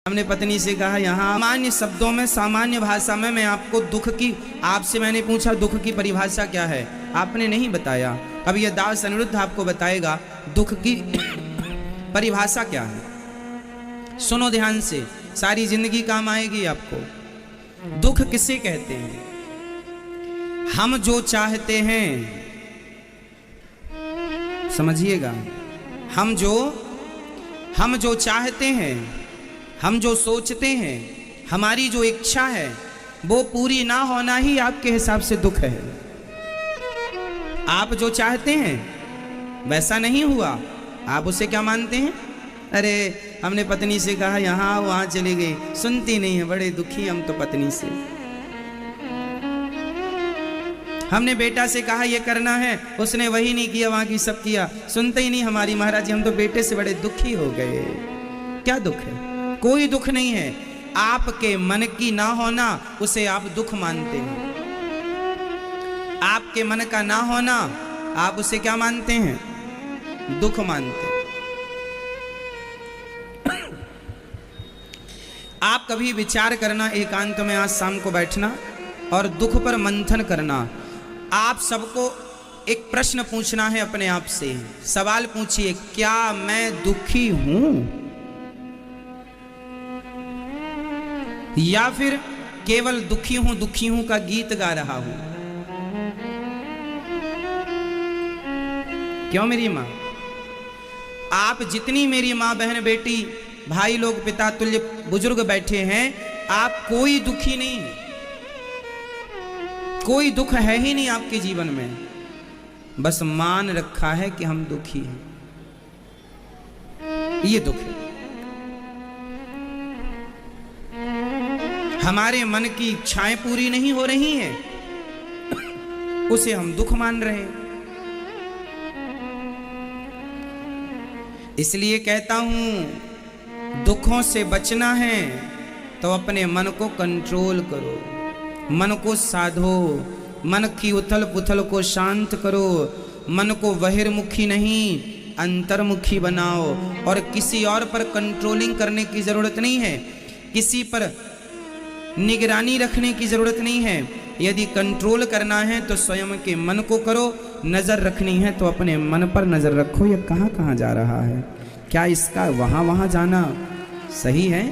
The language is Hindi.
हमने पत्नी से कहा, यहाँ सामान्य शब्दों में, सामान्य भाषा में मैं आपको दुख की, आपसे मैंने पूछा दुख की परिभाषा क्या है, आपने नहीं बताया। अब यह दास अनिरुद्ध आपको बताएगा दुख की परिभाषा क्या है। सुनो ध्यान से, सारी जिंदगी काम आएगी आपको। दुख किसे कहते हैं? हम जो चाहते हैं, समझिएगा, हम जो चाहते हैं, हम जो सोचते हैं, हमारी जो इच्छा है वो पूरी ना होना ही आपके हिसाब से दुख है। आप जो चाहते हैं वैसा नहीं हुआ, आप उसे क्या मानते हैं? अरे हमने पत्नी से कहा यहाँ वहाँ चली गई, सुनती नहीं है, बड़े दुखी हम तो पत्नी से। हमने बेटा से कहा ये करना है, उसने वही नहीं किया, वहाँ की सब किया, सुनते ही नहीं हमारी महाराज जी, हम तो बेटे से बड़े दुखी हो गए। क्या दुख है? कोई दुख नहीं है। आपके मन की ना होना उसे आप दुख मानते हैं। आपके मन का ना होना आप उसे क्या मानते हैं? दुख मानते हैं। आप कभी विचार करना, एकांत में आज शाम को बैठना और दुख पर मंथन करना। आप सबको एक प्रश्न पूछना है अपने आप से। सवाल पूछिए, क्या मैं दुखी हूं या फिर केवल दुखी हूं का गीत गा रहा हूं? क्यों मेरी मां? आप जितनी मेरी मां, बहन, बेटी, भाई लोग, पिता तुल्य बुजुर्ग बैठे हैं, आप कोई दुखी नहीं, कोई दुख है ही नहीं आपके जीवन में। बस मान रखा है कि हम दुखी हैं, ये दुख है। हमारे मन की इच्छाएं पूरी नहीं हो रही हैं, उसे हम दुख मान रहे हैं। इसलिए कहता हूं, दुखों से बचना है तो अपने मन को कंट्रोल करो, मन को साधो, मन की उथल पुथल को शांत करो, मन को बहिर्मुखी नहीं अंतर्मुखी बनाओ। और किसी और पर कंट्रोलिंग करने की जरूरत नहीं है, किसी पर निगरानी रखने की जरूरत नहीं है। यदि कंट्रोल करना है तो स्वयं के मन को करो, नजर रखनी है तो अपने मन पर नजर रखो, ये कहाँ कहाँ जा रहा है, क्या इसका वहाँ वहाँ जाना सही है?